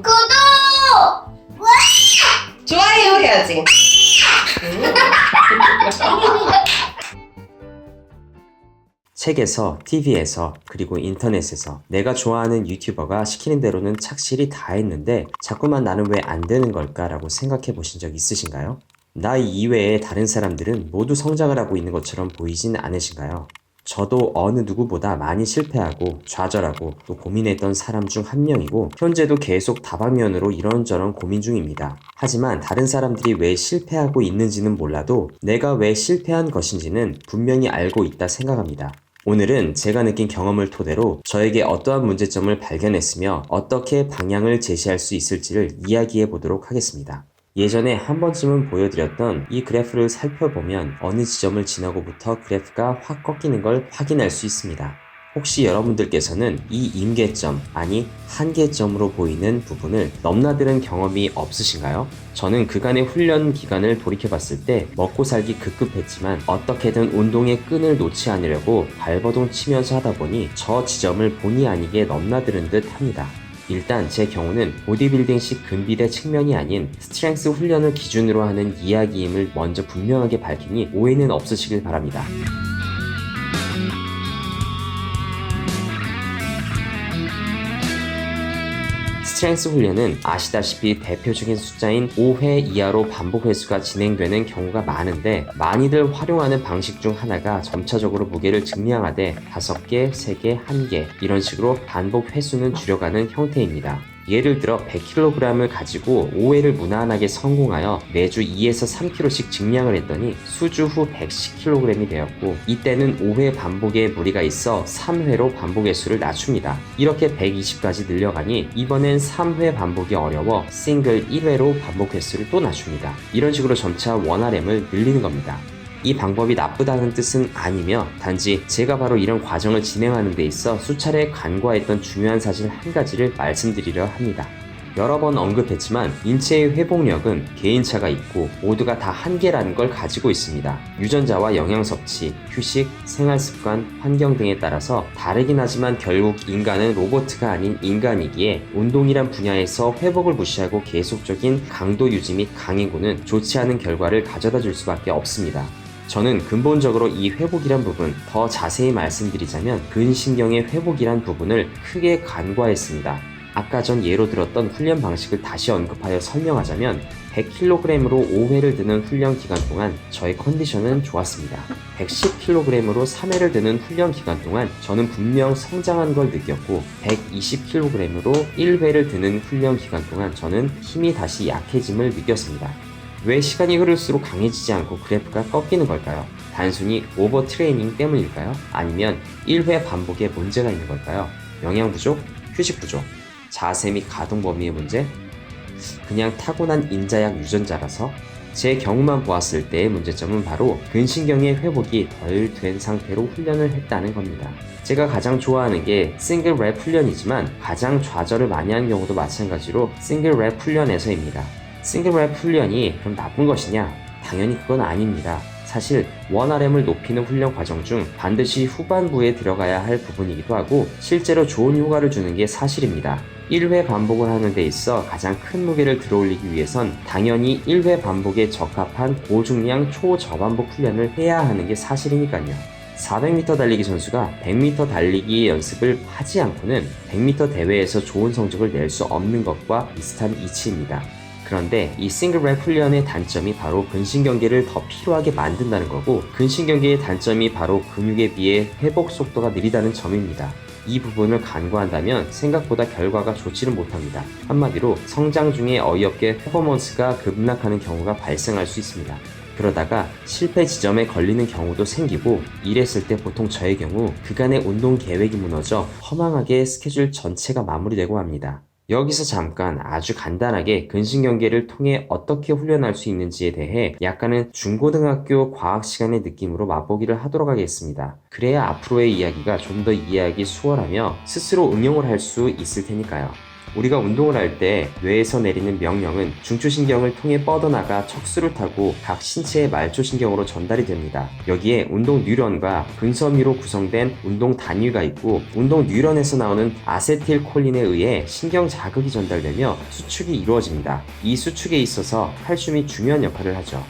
구독! 좋아요 해야지. 책에서, TV에서, 그리고 인터넷에서 내가 좋아하는 유튜버가 시키는 대로는 착실히 다 했는데 자꾸만 나는 왜 안 되는 걸까라고 생각해 보신 적 있으신가요? 나 이외에 다른 사람들은 모두 성장을 하고 있는 것처럼 보이진 않으신가요? 저도 어느 누구보다 많이 실패하고 좌절하고 또 고민했던 사람 중 한 명이고 현재도 계속 다방면으로 이런저런 고민 중입니다. 하지만 다른 사람들이 왜 실패하고 있는지는 몰라도 내가 왜 실패한 것인지는 분명히 알고 있다 생각합니다. 오늘은 제가 느낀 경험을 토대로 저에게 어떠한 문제점을 발견했으며 어떻게 방향을 제시할 수 있을지를 이야기해 보도록 하겠습니다. 예전에 한 번쯤은 보여드렸던 이 그래프를 살펴보면 어느 지점을 지나고부터 그래프가 확 꺾이는 걸 확인할 수 있습니다. 혹시 여러분들께서는 이 임계점, 아니 한계점으로 보이는 부분을 넘나드는 경험이 없으신가요? 저는 그간의 훈련 기간을 돌이켜봤을 때 먹고 살기 급급했지만 어떻게든 운동의 끈을 놓지 않으려고 발버둥 치면서 하다 보니 저 지점을 본의 아니게 넘나드는 듯 합니다. 일단 제 경우는 보디빌딩식 근비대 측면이 아닌 스트렝스 훈련을 기준으로 하는 이야기임을 먼저 분명하게 밝히니 오해는 없으시길 바랍니다. 스트렝스 훈련은 아시다시피 대표적인 숫자인 5회 이하로 반복 횟수가 진행되는 경우가 많은데 많이들 활용하는 방식 중 하나가 점차적으로 무게를 증량하되 5개, 3개, 1개 이런 식으로 반복 횟수는 줄여가는 형태입니다. 예를 들어 100kg을 가지고 5회를 무난하게 성공하여 매주 2에서 3kg씩 증량을 했더니 수주 후 110kg이 되었고 이때는 5회 반복에 무리가 있어 3회로 반복 횟수를 낮춥니다. 이렇게 120까지 늘려가니 이번엔 3회 반복이 어려워 싱글 1회로 반복 횟수를 또 낮춥니다. 이런 식으로 점차 원RM을 늘리는 겁니다. 이 방법이 나쁘다는 뜻은 아니며 단지 제가 바로 이런 과정을 진행하는 데 있어 수차례 간과했던 중요한 사실 한 가지를 말씀드리려 합니다. 여러 번 언급했지만 인체의 회복력은 개인차가 있고 모두가 다 한계라는 걸 가지고 있습니다. 유전자와 영양 섭취, 휴식, 생활습관, 환경 등에 따라서 다르긴 하지만 결국 인간은 로봇가 아닌 인간이기에 운동이란 분야에서 회복을 무시하고 계속적인 강도 유지 및 강행군은 좋지 않은 결과를 가져다 줄 수밖에 없습니다. 저는 근본적으로 이 회복이란 부분, 더 자세히 말씀드리자면 근신경의 회복이란 부분을 크게 간과했습니다. 아까 전 예로 들었던 훈련 방식을 다시 언급하여 설명하자면 100kg으로 5회를 드는 훈련 기간 동안 저의 컨디션은 좋았습니다. 110kg으로 3회를 드는 훈련 기간 동안 저는 분명 성장한 걸 느꼈고 120kg으로 1회를 드는 훈련 기간 동안 저는 힘이 다시 약해짐을 느꼈습니다. 왜 시간이 흐를수록 강해지지 않고 그래프가 꺾이는 걸까요? 단순히 오버 트레이닝 때문일까요? 아니면 1회 반복에 문제가 있는 걸까요? 영양 부족? 휴식 부족? 자세 및 가동 범위의 문제? 그냥 타고난 인자약 유전자라서? 제 경우만 보았을 때의 문제점은 바로 근신경의 회복이 덜 된 상태로 훈련을 했다는 겁니다. 제가 가장 좋아하는 게 싱글 랩 훈련이지만 가장 좌절을 많이 하는 경우도 마찬가지로 싱글 랩 훈련에서입니다. 싱글 랩 훈련이 그럼 나쁜 것이냐? 당연히 그건 아닙니다. 사실 원RM을 높이는 훈련 과정 중 반드시 후반부에 들어가야 할 부분이기도 하고 실제로 좋은 효과를 주는 게 사실입니다. 1회 반복을 하는 데 있어 가장 큰 무게를 들어올리기 위해선 당연히 1회 반복에 적합한 고중량 초저반복 훈련을 해야 하는 게 사실이니까요. 400m 달리기 선수가 100m 달리기 연습을 하지 않고는 100m 대회에서 좋은 성적을 낼 수 없는 것과 비슷한 이치입니다. 그런데 이 싱글랩 훈련의 단점이 바로 근신경계를 더 피로하게 만든다는 거고 근신경계의 단점이 바로 근육에 비해 회복 속도가 느리다는 점입니다. 이 부분을 간과한다면 생각보다 결과가 좋지는 못합니다. 한마디로 성장 중에 어이없게 퍼포먼스가 급락하는 경우가 발생할 수 있습니다. 그러다가 실패 지점에 걸리는 경우도 생기고 이랬을 때 보통 저의 경우 그간의 운동 계획이 무너져 허망하게 스케줄 전체가 마무리되고 합니다. 여기서 잠깐 아주 간단하게 근신경계를 통해 어떻게 훈련할 수 있는지에 대해 약간은 중고등학교 과학 시간의 느낌으로 맛보기를 하도록 하겠습니다. 그래야 앞으로의 이야기가 좀 더 이해하기 수월하며 스스로 응용을 할 수 있을 테니까요. 우리가 운동을 할 때 뇌에서 내리는 명령은 중추신경을 통해 뻗어나가 척수를 타고 각 신체의 말초신경으로 전달이 됩니다. 여기에 운동 뉴런과 근섬유로 구성된 운동 단위가 있고 운동 뉴런에서 나오는 아세틸콜린에 의해 신경 자극이 전달되며 수축이 이루어집니다. 이 수축에 있어서 칼슘이 중요한 역할을 하죠.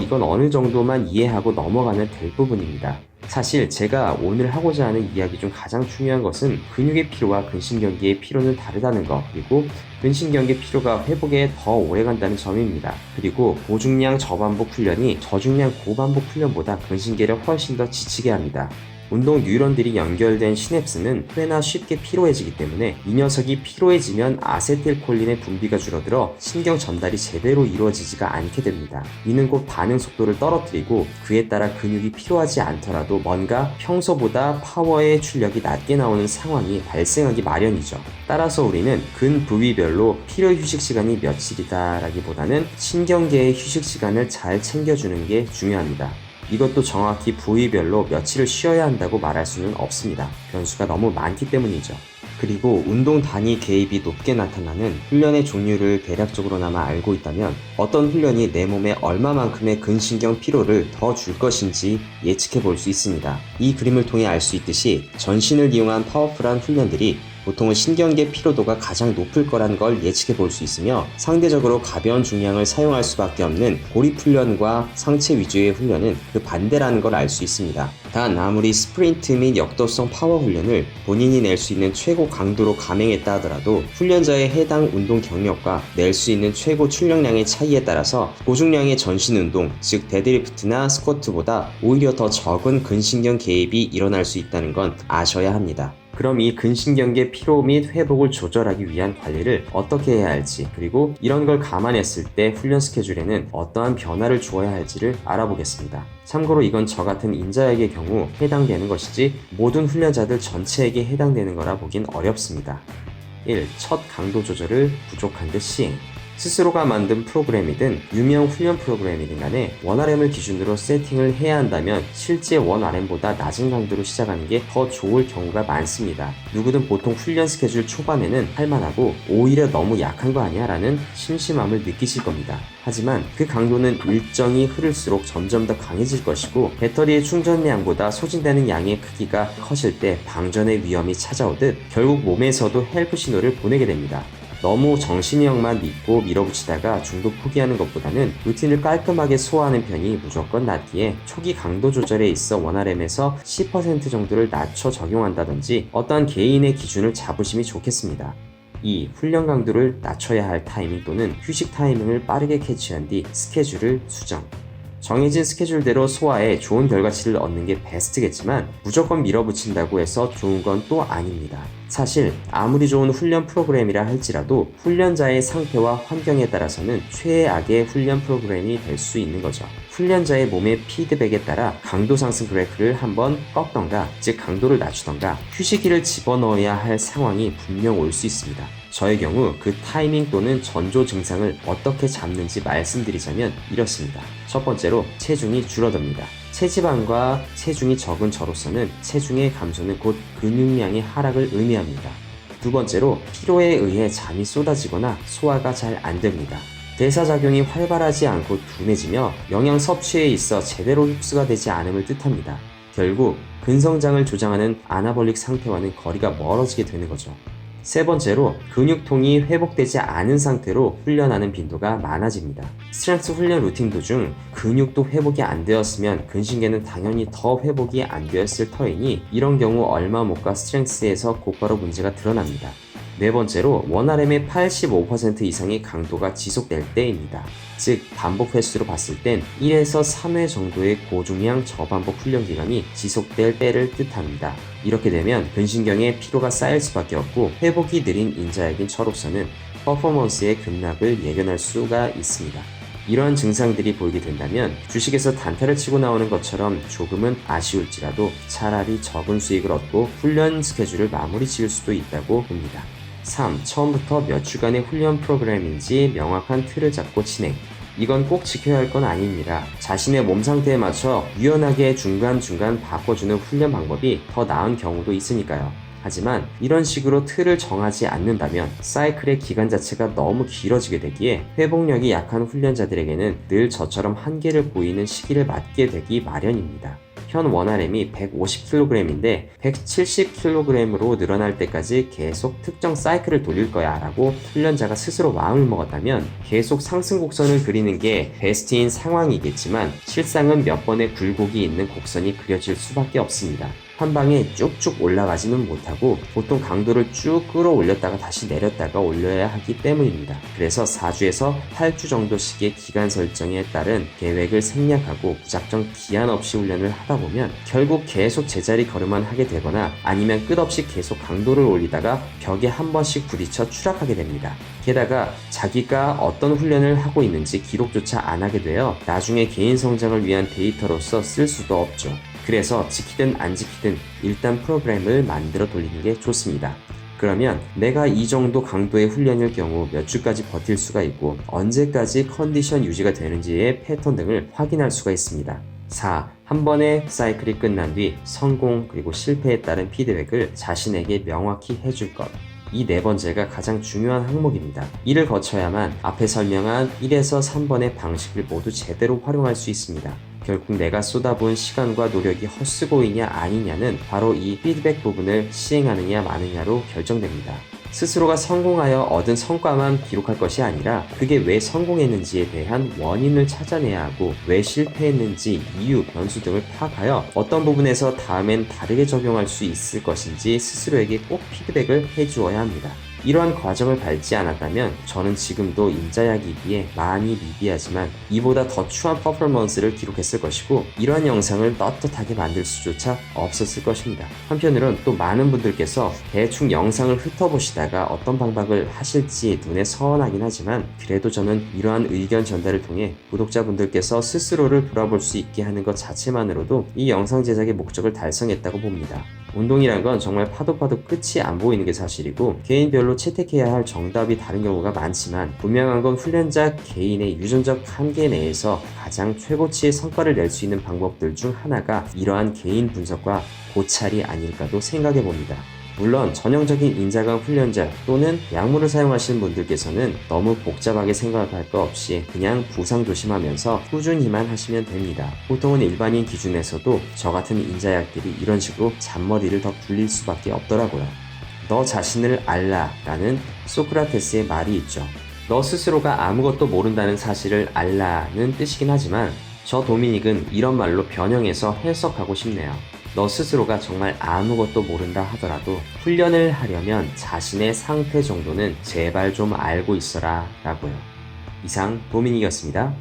이건 어느 정도만 이해하고 넘어가면 될 부분입니다. 사실 제가 오늘 하고자 하는 이야기 중 가장 중요한 것은 근육의 피로와 근신경계의 피로는 다르다는 것, 그리고 근신경계 피로가 회복에 더 오래 간다는 점입니다. 그리고 고중량 저반복 훈련이 저중량 고반복 훈련보다 근신계를 훨씬 더 지치게 합니다. 운동 뉴런들이 연결된 시냅스는 꽤나 쉽게 피로해지기 때문에 이 녀석이 피로해지면 아세틸콜린의 분비가 줄어들어 신경 전달이 제대로 이루어지지가 않게 됩니다. 이는 곧 반응 속도를 떨어뜨리고 그에 따라 근육이 피로하지 않더라도 뭔가 평소보다 파워의 출력이 낮게 나오는 상황이 발생하기 마련이죠. 따라서 우리는 근 부위별로 필요 휴식 시간이 며칠이다 라기보다는 신경계의 휴식 시간을 잘 챙겨주는 게 중요합니다. 이것도 정확히 부위별로 며칠을 쉬어야 한다고 말할 수는 없습니다. 변수가 너무 많기 때문이죠. 그리고 운동 단위 개입이 높게 나타나는 훈련의 종류를 대략적으로나마 알고 있다면 어떤 훈련이 내 몸에 얼마만큼의 근신경 피로를 더 줄 것인지 예측해 볼 수 있습니다. 이 그림을 통해 알 수 있듯이 전신을 이용한 파워풀한 훈련들이 보통은 신경계 피로도가 가장 높을 거란 걸 예측해 볼 수 있으며 상대적으로 가벼운 중량을 사용할 수밖에 없는 고립 훈련과 상체 위주의 훈련은 그 반대라는 걸 알 수 있습니다. 단 아무리 스프린트 및 역도성 파워 훈련을 본인이 낼 수 있는 최고 강도로 감행했다 하더라도 훈련자의 해당 운동 경력과 낼 수 있는 최고 출력량의 차이에 따라서 고중량의 전신 운동, 즉 데드리프트나 스쿼트보다 오히려 더 적은 근신경 개입이 일어날 수 있다는 건 아셔야 합니다. 그럼 이 근신경계 피로 및 회복을 조절하기 위한 관리를 어떻게 해야 할지, 그리고 이런 걸 감안했을 때 훈련 스케줄에는 어떠한 변화를 주어야 할지를 알아보겠습니다. 참고로 이건 저 같은 인자에게 경우 해당되는 것이지 모든 훈련자들 전체에게 해당되는 거라 보긴 어렵습니다. 1. 첫 강도 조절을 부족한 듯 시행. 스스로가 만든 프로그램이든 유명 훈련 프로그램이든 간에 원RM을 기준으로 세팅을 해야 한다면 실제 원RM보다 낮은 강도로 시작하는 게 더 좋을 경우가 많습니다. 누구든 보통 훈련 스케줄 초반에는 할만하고 오히려 너무 약한 거 아니야? 라는 심심함을 느끼실 겁니다. 하지만 그 강도는 일정이 흐를수록 점점 더 강해질 것이고 배터리의 충전량보다 소진되는 양의 크기가 커질 때 방전의 위험이 찾아오듯 결국 몸에서도 헬프 신호를 보내게 됩니다. 너무 정신력만 믿고 밀어붙이다가 중도 포기하는 것보다는 루틴을 깔끔하게 소화하는 편이 무조건 낫기에 초기 강도 조절에 있어 원RM에서 10% 정도를 낮춰 적용한다든지 어떠한 개인의 기준을 잡으심이 좋겠습니다. 2. 훈련 강도를 낮춰야 할 타이밍 또는 휴식 타이밍을 빠르게 캐치한 뒤 스케줄을 수정. 정해진 스케줄대로 소화해 좋은 결과치를 얻는 게 베스트겠지만 무조건 밀어붙인다고 해서 좋은 건 또 아닙니다. 사실 아무리 좋은 훈련 프로그램이라 할지라도 훈련자의 상태와 환경에 따라서는 최악의 훈련 프로그램이 될 수 있는 거죠. 훈련자의 몸의 피드백에 따라 강도 상승 그래프를 한번 꺾던가, 즉 강도를 낮추던가 휴식기를 집어넣어야 할 상황이 분명 올 수 있습니다. 저의 경우 그 타이밍 또는 전조 증상을 어떻게 잡는지 말씀드리자면 이렇습니다. 첫 번째로 체중이 줄어듭니다. 체지방과 체중이 적은 저로서는 체중의 감소는 곧 근육량의 하락을 의미합니다. 두 번째로 피로에 의해 잠이 쏟아지거나 소화가 잘 안 됩니다. 대사작용이 활발하지 않고 둔해지며 영양 섭취에 있어 제대로 흡수가 되지 않음을 뜻합니다. 결국 근성장을 조장하는 아나볼릭 상태와는 거리가 멀어지게 되는 거죠. 세 번째로 근육통이 회복되지 않은 상태로 훈련하는 빈도가 많아집니다. 스트렝스 훈련 루틴 도중 근육도 회복이 안 되었으면 근신계는 당연히 더 회복이 안 되었을 터이니 이런 경우 얼마 못 가 스트렝스에서 곧바로 문제가 드러납니다. 네 번째로 원RM의 85% 이상의 강도가 지속될 때입니다. 즉 반복 횟수로 봤을 땐 1에서 3회 정도의 고중량 저반복 훈련 기간이 지속될 때를 뜻합니다. 이렇게 되면 근신경에 피로가 쌓일 수밖에 없고 회복이 느린 인자에겐 저로서는 퍼포먼스의 급락을 예견할 수가 있습니다. 이러한 증상들이 보이게 된다면 주식에서 단타를 치고 나오는 것처럼 조금은 아쉬울지라도 차라리 적은 수익을 얻고 훈련 스케줄을 마무리 지을 수도 있다고 봅니다. 3. 처음부터 몇 주간의 훈련 프로그램인지 명확한 틀을 잡고 진행. 이건 꼭 지켜야 할 건 아닙니다. 자신의 몸 상태에 맞춰 유연하게 중간중간 바꿔주는 훈련 방법이 더 나은 경우도 있으니까요. 하지만 이런 식으로 틀을 정하지 않는다면 사이클의 기간 자체가 너무 길어지게 되기에 회복력이 약한 훈련자들에게는 늘 저처럼 한계를 보이는 시기를 맞게 되기 마련입니다. 현 원RM이 150kg인데 170kg으로 늘어날 때까지 계속 특정 사이클을 돌릴 거야 라고 훈련자가 스스로 마음을 먹었다면 계속 상승 곡선을 그리는 게 베스트인 상황이겠지만 실상은 몇 번의 굴곡이 있는 곡선이 그려질 수밖에 없습니다. 한 방에 쭉쭉 올라가지는 못하고 보통 강도를 쭉 끌어올렸다가 다시 내렸다가 올려야 하기 때문입니다. 그래서 4주에서 8주 정도씩의 기간 설정에 따른 계획을 생략하고 무작정 기한 없이 훈련을 하다 보면 결국 계속 제자리 걸음만 하게 되거나 아니면 끝없이 계속 강도를 올리다가 벽에 한 번씩 부딪혀 추락하게 됩니다. 게다가 자기가 어떤 훈련을 하고 있는지 기록조차 안 하게 되어 나중에 개인 성장을 위한 데이터로서 쓸 수도 없죠. 그래서 지키든 안 지키든 일단 프로그램을 만들어 돌리는 게 좋습니다. 그러면 내가 이 정도 강도의 훈련일 경우 몇 주까지 버틸 수가 있고 언제까지 컨디션 유지가 되는지의 패턴 등을 확인할 수가 있습니다. 4. 한 번의 사이클이 끝난 뒤 성공 그리고 실패에 따른 피드백을 자신에게 명확히 해줄 것. 이 네 번째가 가장 중요한 항목입니다. 이를 거쳐야만 앞에 설명한 1에서 3번의 방식을 모두 제대로 활용할 수 있습니다. 결국 내가 쏟아부은 시간과 노력이 헛수고이냐 아니냐는 바로 이 피드백 부분을 시행하느냐 마느냐로 결정됩니다. 스스로가 성공하여 얻은 성과만 기록할 것이 아니라 그게 왜 성공했는지에 대한 원인을 찾아내야 하고 왜 실패했는지 이유, 변수 등을 파악하여 어떤 부분에서 다음엔 다르게 적용할 수 있을 것인지 스스로에게 꼭 피드백을 해주어야 합니다. 이러한 과정을 밟지 않았다면 저는 지금도 인자야기기에 많이 미비하지만 이보다 더 추한 퍼포먼스를 기록했을 것이고 이러한 영상을 떳떳하게 만들 수조차 없었을 것입니다. 한편으론 또 많은 분들께서 대충 영상을 훑어보시다가 어떤 방법을 하실지 눈에 선하긴 하지만 그래도 저는 이러한 의견 전달을 통해 구독자분들께서 스스로를 돌아볼 수 있게 하는 것 자체만으로도 이 영상 제작의 목적을 달성했다고 봅니다. 운동이란 건 정말 파도 끝이 안 보이는 게 사실이고 개인별로 채택해야 할 정답이 다른 경우가 많지만 분명한 건 훈련자 개인의 유전적 한계 내에서 가장 최고치의 성과를 낼 수 있는 방법들 중 하나가 이러한 개인 분석과 고찰이 아닐까도 생각해 봅니다. 물론 전형적인 인자강 훈련자 또는 약물을 사용하시는 분들께서는 너무 복잡하게 생각할 거 없이 그냥 부상 조심하면서 꾸준히만 하시면 됩니다. 보통은 일반인 기준에서도 저 같은 인자약들이 이런 식으로 잔머리를 더 굴릴 수밖에 없더라고요. 너 자신을 알라 라는 소크라테스의 말이 있죠. 너 스스로가 아무것도 모른다는 사실을 알라는 뜻이긴 하지만 저 도미닉은 이런 말로 변형해서 해석하고 싶네요. 너 스스로가 정말 아무것도 모른다 하더라도 훈련을 하려면 자신의 상태 정도는 제발 좀 알고 있어라 라고요. 이상 도미닉이었습니다.